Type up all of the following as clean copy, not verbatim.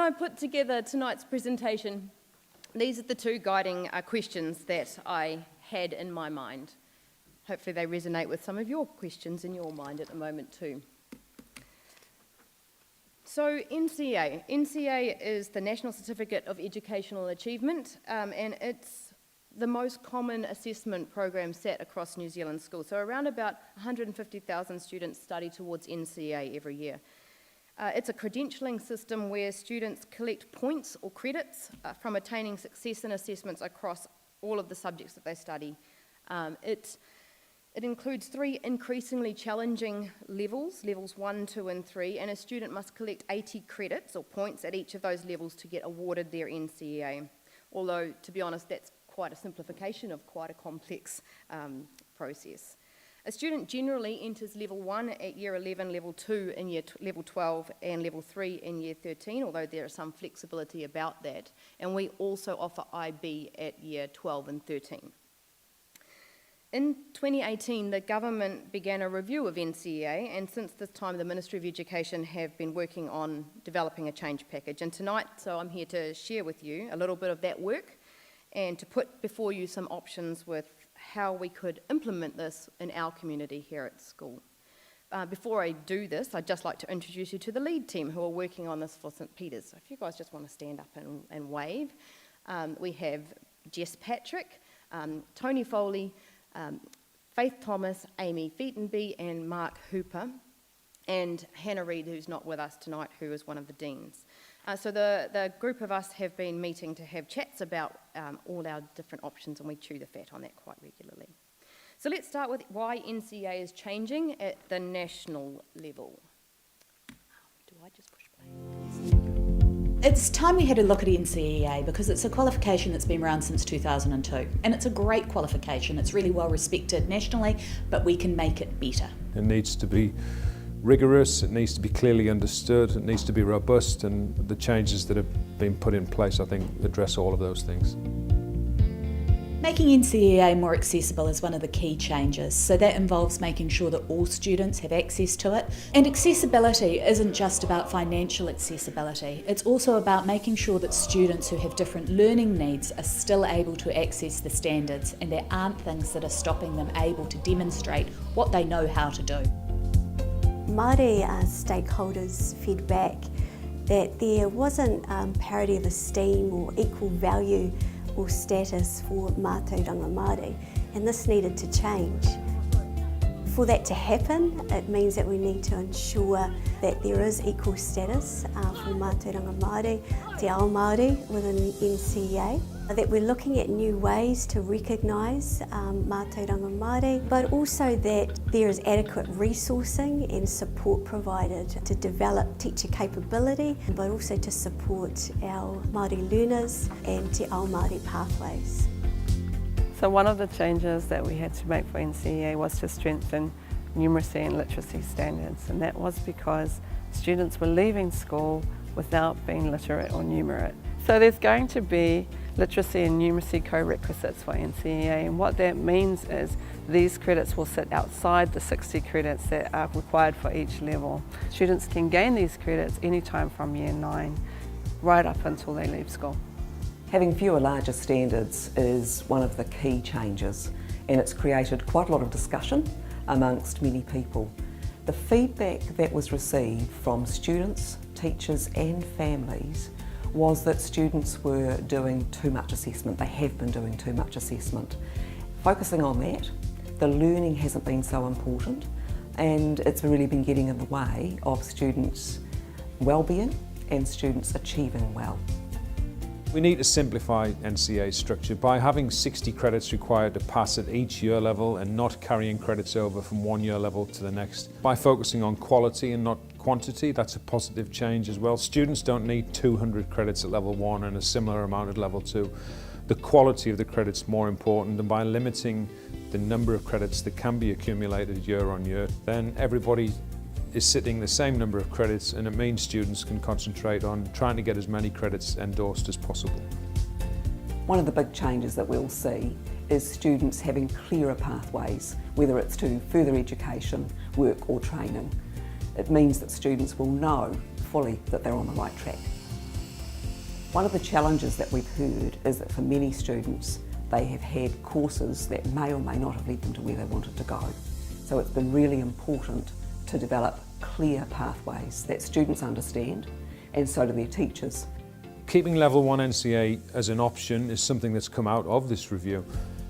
I put together tonight's presentation, these are the two guiding questions that I had in my mind. Hopefully they resonate with some of your questions in your mind at the moment too. So NCEA. NCEA is the National Certificate of Educational Achievement, and it's the most common assessment program set across New Zealand schools. So around about 150,000 students study towards NCEA every year. It's a credentialing system where students collect points or credits from attaining success in assessments across all of the subjects that they study. It includes 3 increasingly challenging levels, levels 1, 2 and 3, and a student must collect 80 credits or points at each of those levels to get awarded their NCEA. Although, to be honest, that's quite a simplification of quite a complex process. A student generally enters level 1 at year 11, level 2 in level 12 and level 3 in year 13, although there is some flexibility about that. And we also offer IB at year 12 and 13. In 2018, the government began a review of NCEA, and since this time the Ministry of Education have been working on developing a change package. And tonight, so I'm here to share with you a little bit of that work and to put before you some options with how we could implement this in our community here at school. Before I do this, I'd just like to introduce you to the lead team who are working on this for St Peter's. So if you guys just want to stand up and wave. We have Jess Patrick, Tony Foley, Faith Thomas, Amy Featonby and Mark Hooper, and Hannah Reid, who's not with us tonight, who is one of the deans. So the group of us have been meeting to have chats about all our different options, and we chew the fat on that quite regularly. So let's start with why NCEA is changing at the national level. Do I just push play? It's time we had a look at NCEA because it's a qualification that's been around since 2002, and it's a great qualification. It's really well respected nationally, but we can make it better. It needs to be rigorous, it needs to be clearly understood, it needs to be robust, and the changes that have been put in place, I think, address all of those things. Making NCEA more accessible is one of the key changes, so that involves making sure that all students have access to it. And accessibility isn't just about financial accessibility, it's also about making sure that students who have different learning needs are still able to access the standards, and there aren't things that are stopping them able to demonstrate what they know how to do. Māori stakeholders fed back that there wasn't parity of esteem or equal value or status for mātauranga Māori, and this needed to change. For that to happen, it means that we need to ensure that there is equal status for mātauranga Māori, te ao Māori within NCEA, that we're looking at new ways to recognise mātauranga Māori, but also that there is adequate resourcing and support provided to develop teacher capability, but also to support our Māori learners and te ao Māori pathways. So one of the changes that we had to make for NCEA was to strengthen numeracy and literacy standards, and that was because students were leaving school without being literate or numerate. So there's going to be literacy and numeracy co-requisites for NCEA, and what that means is these credits will sit outside the 60 credits that are required for each level. Students can gain these credits anytime from year 9 right up until they leave school. Having fewer larger standards is one of the key changes, and it's created quite a lot of discussion amongst many people. The feedback that was received from students, teachers and families was that students were doing too much assessment. They have been doing too much assessment. Focusing on that, the learning hasn't been so important, and it's really been getting in the way of students' well-being and students achieving well. We need to simplify NCEA structure by having 60 credits required to pass at each year level and not carrying credits over from one year level to the next. By focusing on quality and not quantity, that's a positive change as well. Students don't need 200 credits at level 1 and a similar amount at level 2. The quality of the credits is more important, and by limiting the number of credits that can be accumulated year on year, then everybody is sitting the same number of credits, and it means students can concentrate on trying to get as many credits endorsed as possible. One of the big changes that we'll see is students having clearer pathways, whether it's to further education, work or training. It means that students will know fully that they're on the right track. One of the challenges that we've heard is that for many students, they have had courses that may or may not have led them to where they wanted to go. So it's been really important to develop clear pathways that students understand, and so do their teachers. Keeping Level 1 NCEA as an option is something that's come out of this review.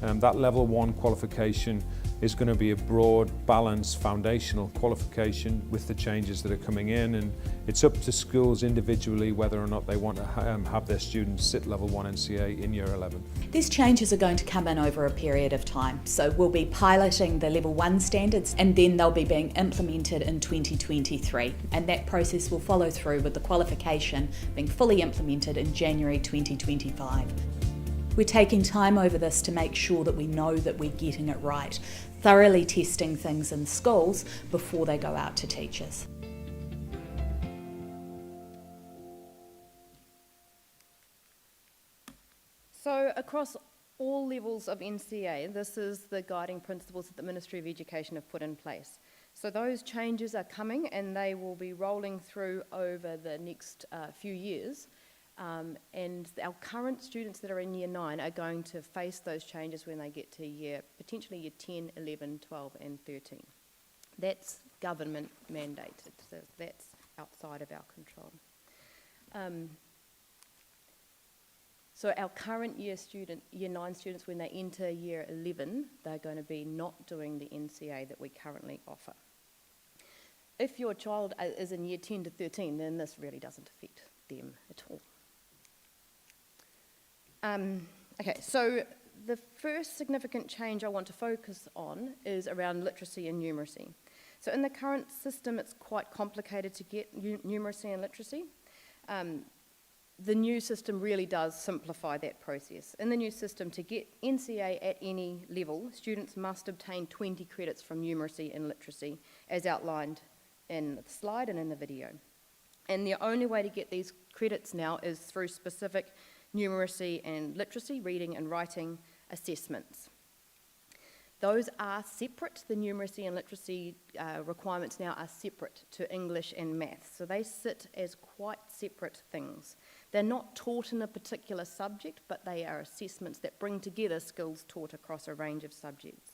That Level 1 qualification is going to be a broad, balanced, foundational qualification with the changes that are coming in, and it's up to schools individually whether or not they want to have their students sit Level 1 NCEA in Year 11. These changes are going to come in over a period of time, so we'll be piloting the Level 1 standards and then they'll be being implemented in 2023, and that process will follow through with the qualification being fully implemented in January 2025. We're taking time over this to make sure that we know that we're getting it right, thoroughly testing things in schools before they go out to teachers. So across all levels of NCEA, this is the guiding principles that the Ministry of Education have put in place. So those changes are coming and they will be rolling through over the next few years. And our current students that are in Year 9 are going to face those changes when they get to potentially Year 10, 11, 12 and 13. That's government mandated, so that's outside of our control. So our current Year 9 students, when they enter Year 11, they're going to be not doing the NCEA that we currently offer. If your child is in Year 10 to 13, then this really doesn't affect them at all. Okay, so the first significant change I want to focus on is around literacy and numeracy. So in the current system, it's quite complicated to get numeracy and literacy. The new system really does simplify that process. In the new system, to get NCEA at any level, students must obtain 20 credits from numeracy and literacy, as outlined in the slide and in the video. And the only way to get these credits now is through specific numeracy and literacy, reading and writing assessments. Those are separate. The numeracy and literacy requirements now are separate to English and maths. So they sit as quite separate things. They're not taught in a particular subject, but they are assessments that bring together skills taught across a range of subjects.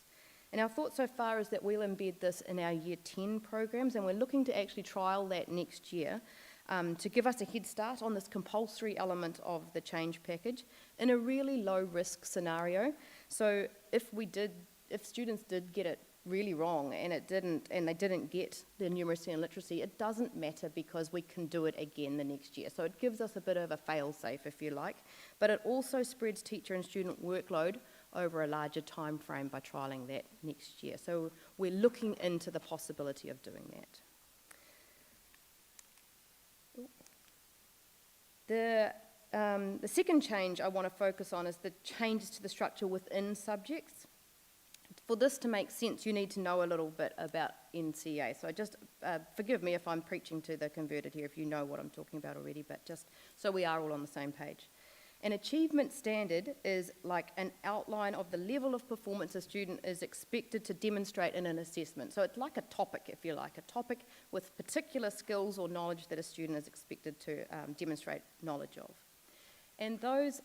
And our thought so far is that we'll embed this in our Year 10 programs, and we're looking to actually trial that next year to give us a head start on this compulsory element of the change package in a really low risk scenario. So if students did get it really wrong and they didn't get the numeracy and literacy, it doesn't matter because we can do it again the next year. So it gives us a bit of a fail-safe, if you like, but it also spreads teacher and student workload over a larger time frame by trialling that next year. So we're looking into the possibility of doing that. The second change I want to focus on is the changes to the structure within subjects. For this to make sense, you need to know a little bit about NCEA. So just forgive me if I'm preaching to the converted here, if you know what I'm talking about already, but just so we are all on the same page. An achievement standard is like an outline of the level of performance a student is expected to demonstrate in an assessment. So it's like a topic, if you like, a topic with particular skills or knowledge that a student is expected to demonstrate knowledge of. And those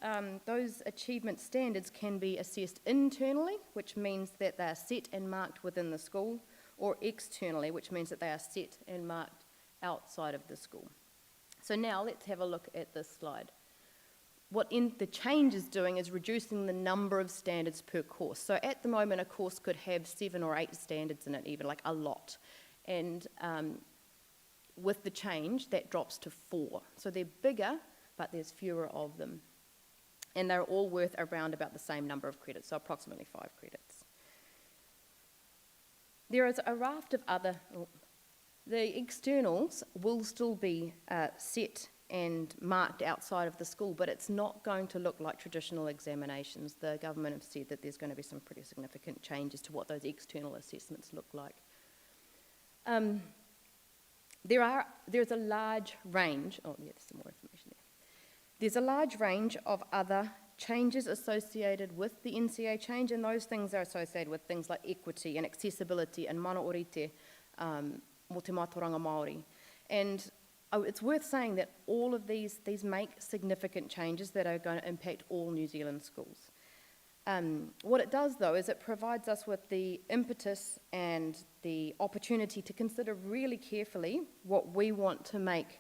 achievement standards can be assessed internally, which means that they are set and marked within the school, or externally, which means that they are set and marked outside of the school. So now let's have a look at this slide. What the change is doing is reducing the number of standards per course. So at the moment, a course could have 7 or 8 standards in it, even like a lot. And with the change, that drops to 4. So they're bigger, but there's fewer of them. And they're all worth around about the same number of credits, so approximately 5 credits. There is a raft of other... The externals will still be set and marked outside of the school, but it's not going to look like traditional examinations. The government have said that there's going to be some pretty significant changes to what those external assessments look like. There's a large range, there's some more information there. There's a large range of other changes associated with the NCEA change, and those things are associated with things like equity and accessibility and mana orite, mo te mātauranga Māori. And it's worth saying that all of these make significant changes that are going to impact all New Zealand schools. What it does, though, is it provides us with the impetus and the opportunity to consider really carefully what we want to make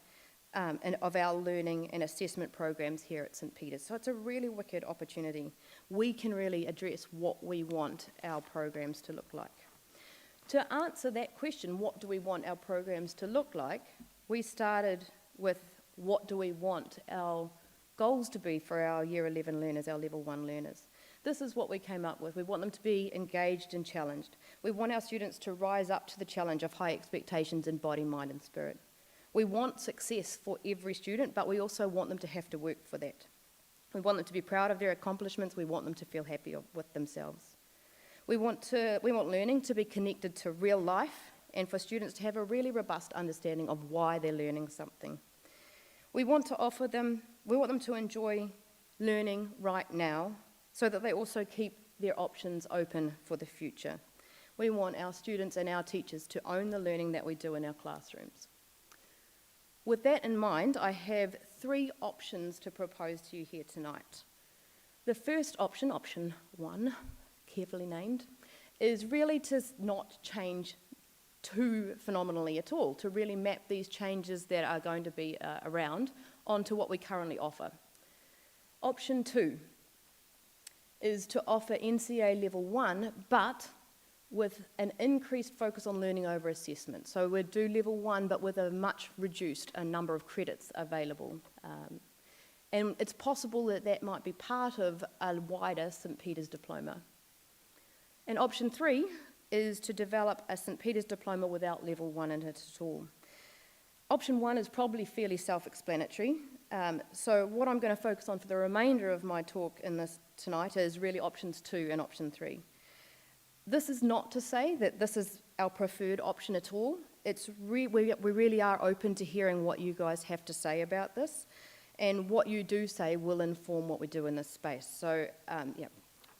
of our learning and assessment programs here at St Peter's. So it's a really wicked opportunity. We can really address what we want our programs to look like. To answer that question, what do we want our programs to look like, we started with what do we want our goals to be for our Year 11 learners, our Level 1 learners. This is what we came up with. We want them to be engaged and challenged. We want our students to rise up to the challenge of high expectations in body, mind and spirit. We want success for every student, but we also want them to have to work for that. We want them to be proud of their accomplishments. We want them to feel happy with themselves. We want learning to be connected to real life and for students to have a really robust understanding of why they're learning something. We want them to enjoy learning right now so that they also keep their options open for the future. We want our students and our teachers to own the learning that we do in our classrooms. With that in mind, I have 3 options to propose to you here tonight. The first option, option 1, carefully named, is really to not change too phenomenally at all, to really map these changes that are going to be around onto what we currently offer. Option 2 is to offer NCEA Level 1, but with an increased focus on learning over assessment. So we'd do Level 1, but with a much reduced number of credits available. And it's possible that that might be part of a wider St Peter's diploma. And option 3 is to develop a St Peter's diploma without Level 1 in it at all. Option 1 is probably fairly self-explanatory. So what I'm going to focus on for the remainder of my talk in this tonight is really options 2 and option 3. This is not to say that this is our preferred option at all. We really are open to hearing what you guys have to say about this, and what you do say will inform what we do in this space. So,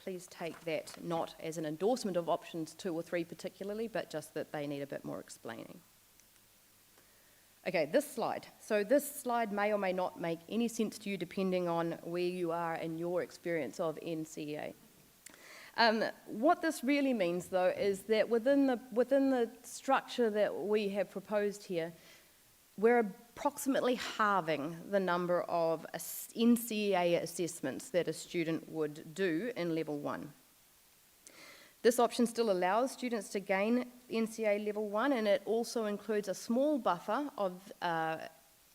please take that not as an endorsement of options 2 or 3 particularly, but just that they need a bit more explaining. Okay, this slide. So this slide may or may not make any sense to you depending on where you are in your experience of NCEA. What this really means, though, is that within the structure that we have proposed here, we're approximately halving the number of NCEA assessments that a student would do in Level 1. This option still allows students to gain NCEA Level 1, and it also includes a small buffer of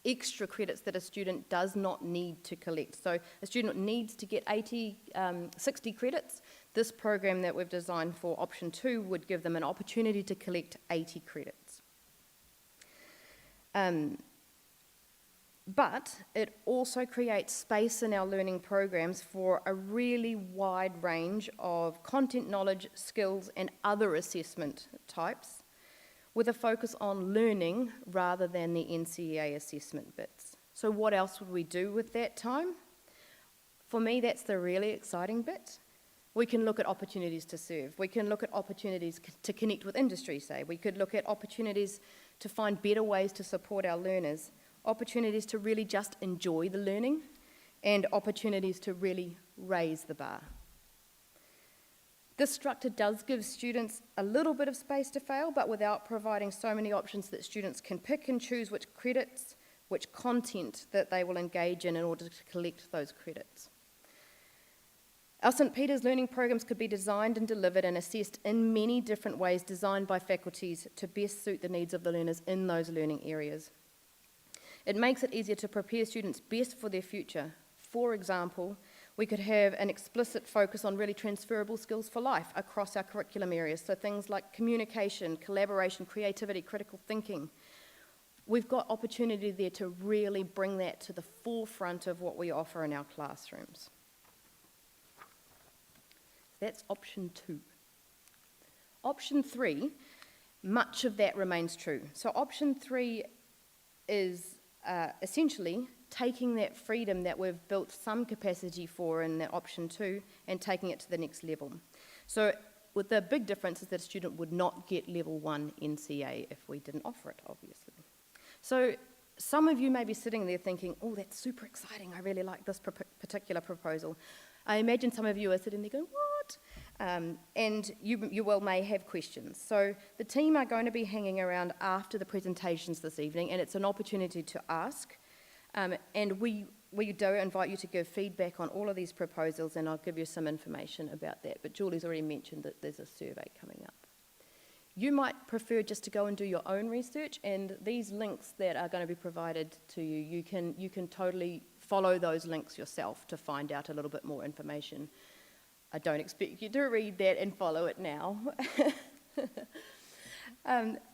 extra credits that a student does not need to collect. So a student needs to get 60 credits. This program that we've designed for option 2 would give them an opportunity to collect 80 credits. But it also creates space in our learning programs for a really wide range of content knowledge, skills, and other assessment types, with a focus on learning rather than the NCEA assessment bits. So what else would we do with that time? For me, that's the really exciting bit. We can look at opportunities to serve. We can look at opportunities to connect with industry, say. We could look at opportunities to find better ways to support our learners, opportunities to really just enjoy the learning, and opportunities to really raise the bar. This structure does give students a little bit of space to fail, but without providing so many options that students can pick and choose which credits, which content that they will engage in order to collect those credits. Our St Peter's learning programs could be designed and delivered and assessed in many different ways designed by faculties to best suit the needs of the learners in those learning areas. It makes it easier to prepare students best for their future. For example, we could have an explicit focus on really transferable skills for life across our curriculum areas, so things like communication, collaboration, creativity, critical thinking. We've got opportunity there to really bring that to the forefront of what we offer in our classrooms. That's option 2. Option 3, much of that remains true. So option 3 is essentially taking that freedom that we've built some capacity for in that option 2 and taking it to the next level. So with the big difference is that a student would not get Level 1 NCEA if we didn't offer it, obviously. So some of you may be sitting there thinking, oh, that's super exciting, I really like this particular proposal. I imagine some of you are sitting there going, what? And you well may have questions. So the team are going to be hanging around after the presentations this evening, and it's an opportunity to ask. And we do invite you to give feedback on all of these proposals, and I'll give you some information about that. But Julie's already mentioned that there's a survey coming up. You might prefer just to go and do your own research, and these links that are going to be provided to you, you can totally follow those links yourself to find out a little bit more information. I don't expect you to read that and follow it now.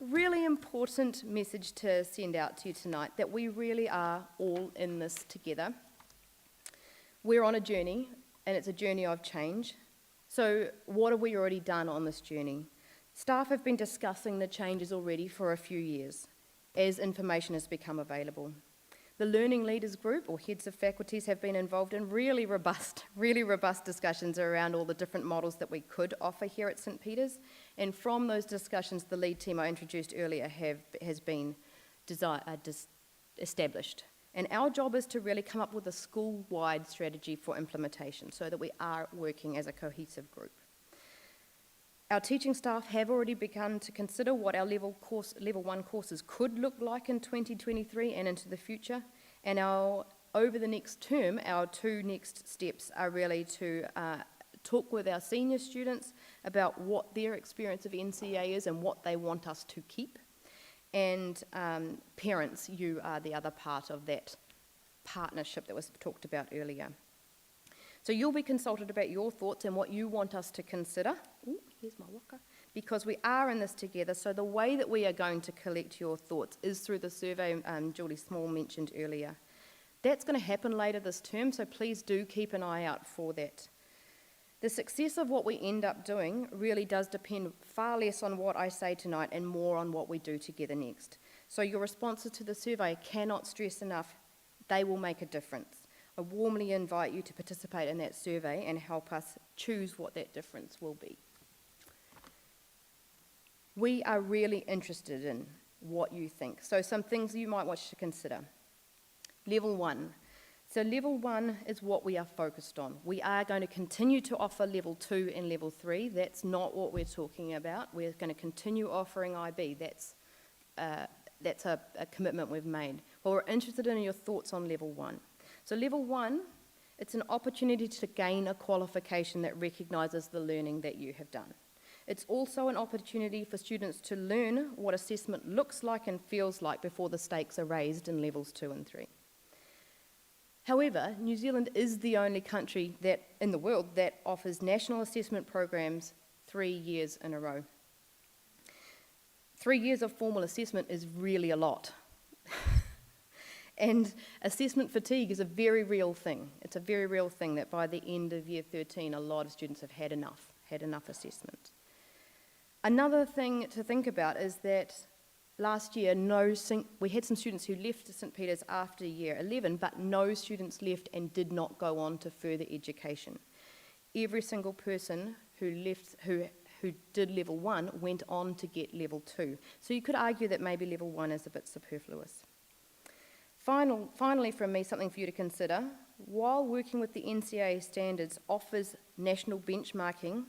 Really important message to send out to you tonight, that we really are all in this together. We're on a journey, and it's a journey of change. So what have we already done on this journey? Staff have been discussing the changes already for a few years as information has become available. The Learning Leaders Group, or heads of faculties, have been involved in really robust discussions around all the different models that we could offer here at St Peter's. And from those discussions, the lead team I introduced earlier has been established. And our job is to really come up with a school-wide strategy for implementation so that we are working as a cohesive group. Our teaching staff have already begun to consider what our level 1 courses could look like in 2023 and into the future. And over the next term, our two next steps are really to talk with our senior students about what their experience of NCEA is and what they want us to keep. And parents, you are the other part of that partnership that was talked about earlier. So you'll be consulted about your thoughts and what you want us to consider. Ooh, here's my waka. Because we are in this together, so the way that we are going to collect your thoughts is through the survey Julie Small mentioned earlier. That's going to happen later this term, so please do keep an eye out for that. The success of what we end up doing really does depend far less on what I say tonight and more on what we do together next. So your responses to the survey, cannot stress enough, they will make a difference. I warmly invite you to participate in that survey and help us choose what that difference will be. We are really interested in what you think. So some things you might want to consider. Level 1. So level 1 is what we are focused on. We are going to continue to offer level 2 and level 3. That's not what we're talking about. We're going to continue offering IB. That's a commitment we've made. But we're interested in your thoughts on level 1. So level 1, it's an opportunity to gain a qualification that recognises the learning that you have done. It's also an opportunity for students to learn what assessment looks like and feels like before the stakes are raised in levels 2 and 3. However, New Zealand is the only country in the world that offers national assessment programs 3 years in a row. 3 years of formal assessment is really a lot. And assessment fatigue is a very real thing. It's a very real thing that by the end of year 13, a lot of students have had enough assessment. Another thing to think about is that last year, we had some students who left St Peter's after year 11, but no students left and did not go on to further education. Every single person who left, who did level 1 went on to get level 2. So you could argue that maybe level 1 is a bit superfluous. Finally, from me, something for you to consider. While working with the NCEA standards offers national benchmarking,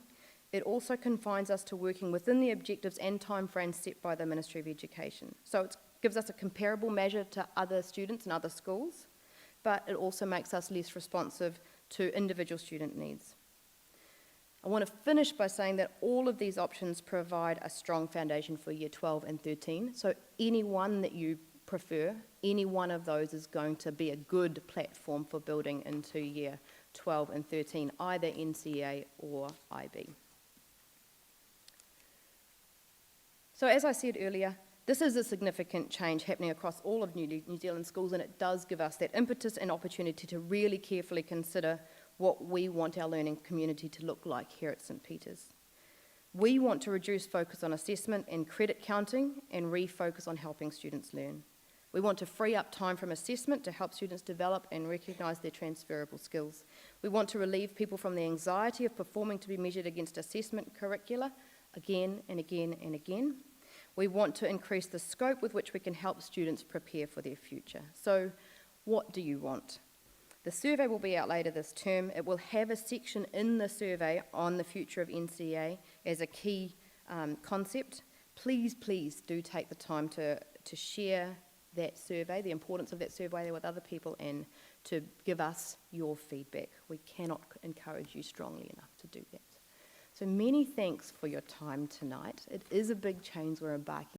it also confines us to working within the objectives and timeframes set by the Ministry of Education. So it gives us a comparable measure to other students and other schools, but it also makes us less responsive to individual student needs. I want to finish by saying that all of these options provide a strong foundation for year 12 and 13, so any one that you prefer, any one of those is going to be a good platform for building into year 12 and 13, either NCEA or IB. So as I said earlier, this is a significant change happening across all of New Zealand schools, and it does give us that impetus and opportunity to really carefully consider what we want our learning community to look like here at St Peter's. We want to reduce focus on assessment and credit counting and refocus on helping students learn. We want to free up time from assessment to help students develop and recognise their transferable skills. We want to relieve people from the anxiety of performing to be measured against assessment curricula again and again and again. We want to increase the scope with which we can help students prepare for their future. So, what do you want? The survey will be out later this term. It will have a section in the survey on the future of NCEA as a key concept. Please do take the time to share that survey, the importance of that survey with other people, and to give us your feedback. We cannot encourage you strongly enough to do that. So many thanks for your time tonight. It is a big change we're embarking